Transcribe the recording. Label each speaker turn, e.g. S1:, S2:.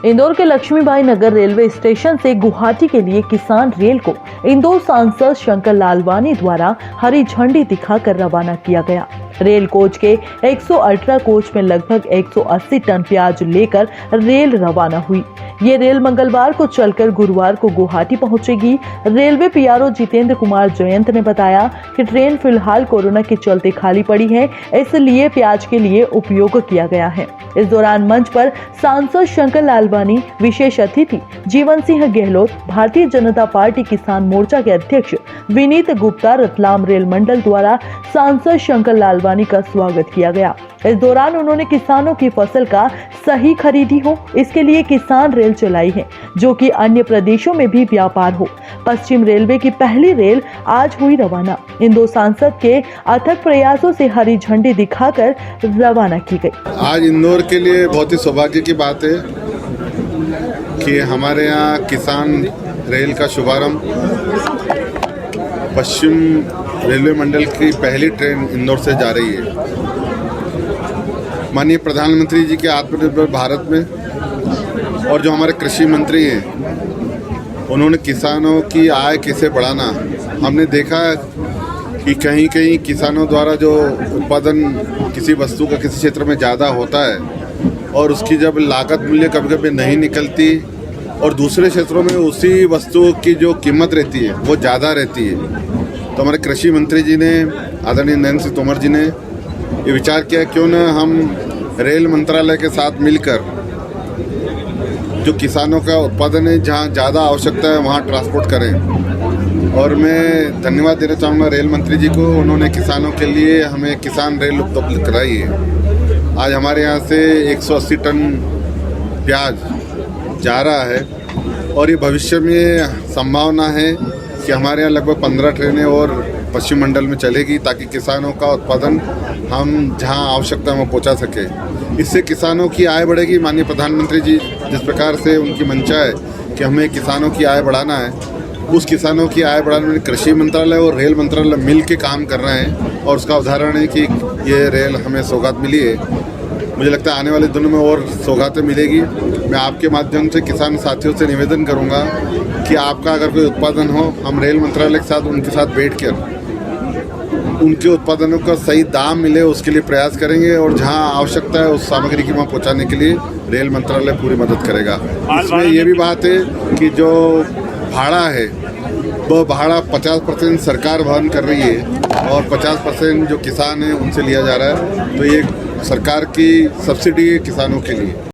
S1: इंदौर के लक्ष्मीबाई नगर railway station से गुवाहाटी के लिए किसान रेल को इंदौर सांसद शंकर लालवानी द्वारा हरी झंडी दिखाकर रवाना किया गया। रेल कोच के 118 कोच में लगभग 180 टन प्याज लेकर रेल रवाना हुई। ये रेल मंगलवार को चलकर गुरुवार को गुवाहाटी पहुंचेगी। रेलवे पीआरओ जितेंद्र कुमार जयंत ने बताया कि ट्रेन फिलहाल कोरोना के चलते खाली पड़ी है, इसलिए प्याज के लिए उपयोग किया गया है। इस दौरान मंच पर सांसद शंकर लालवानी, विशेष अतिथि जीवन सिंह गहलोत, भारतीय जनता पार्टी किसान मोर्चा के अध्यक्ष विनीत गुप्ता, रतलाम रेल मंडल द्वारा सांसद शंकर लालवानी का स्वागत किया गया। इस दौरान उन्होंने किसानों की फसल का सही खरीदी हो, इसके लिए किसान रेल चलाई है, जो कि अन्य प्रदेशों में भी व्यापार हो। पश्चिम रेलवे की पहली रेल आज हुई रवाना। इंदौर सांसद के अथक प्रयासों से हरी झंडी दिखाकर रवाना की गई।
S2: आज इंदौर के लिए बहुत ही सौभाग्य की बात है कि हमारे यहाँ किसान रेल का शुभारंभ पश्चिम रेलवे मंडल की पहली ट्रेन इंदौर से जा रही है। माननीय प्रधानमंत्री जी के आत्मनिर्भर भारत में और जो हमारे कृषि मंत्री हैं, उन्होंने किसानों की आय कैसे बढ़ाना, हमने देखा कि कहीं कहीं किसानों द्वारा जो उत्पादन किसी वस्तु का किसी क्षेत्र में ज़्यादा होता है और उसकी जब लागत मूल्य कभी कभी नहीं निकलती और दूसरे क्षेत्रों में उसी वस्तु की जो कीमत रहती है वो ज़्यादा रहती है, तो हमारे कृषि मंत्री जी ने, आदरणीय नरेंद्र सिंह तोमर जी ने ये विचार किया क्यों न हम रेल मंत्रालय के साथ मिलकर जो किसानों का उत्पादन है जहाँ ज़्यादा आवश्यकता है वहाँ ट्रांसपोर्ट करें। और मैं धन्यवाद देना चाहूँगा रेल मंत्री जी को, उन्होंने किसानों के लिए हमें किसान रेल उपलब्ध कराई है। आज हमारे यहाँ से 180 टन प्याज जा रहा है और ये भविष्य में संभावना है कि हमारे यहाँ लगभग 15 ट्रेनें और पश्चिम मंडल में चलेगी, ताकि किसानों का उत्पादन हम जहां आवश्यकता है वो पहुंचा सके। इससे किसानों की आय बढ़ेगी। माननीय प्रधानमंत्री जी जिस प्रकार से उनकी मंशा है कि हमें किसानों की आय बढ़ाना है, उस किसानों की आय बढ़ाने में कृषि मंत्रालय और रेल मंत्रालय मिल के काम कर रहे हैं और उसका उदाहरण है कि ये रेल हमें सौगात मिली है। मुझे लगता है आने वाले दिनों में और सौगातें मिलेगी। मैं आपके माध्यम से किसान साथियों से निवेदन करूंगा कि आपका अगर कोई उत्पादन हो, हम रेल मंत्रालय के साथ उनके साथ बैठकर उनके उत्पादनों का सही दाम मिले उसके लिए प्रयास करेंगे और जहां आवश्यकता है उस सामग्री की वहाँ पहुँचाने के लिए रेल मंत्रालय पूरी मदद करेगा। इसमें ये भी बात है कि जो भाड़ा है वो भाड़ा 50% सरकार वहन कर रही है और 50% जो किसान हैं उनसे लिया जा रहा है, तो ये सरकार की सब्सिडी है किसानों के लिए।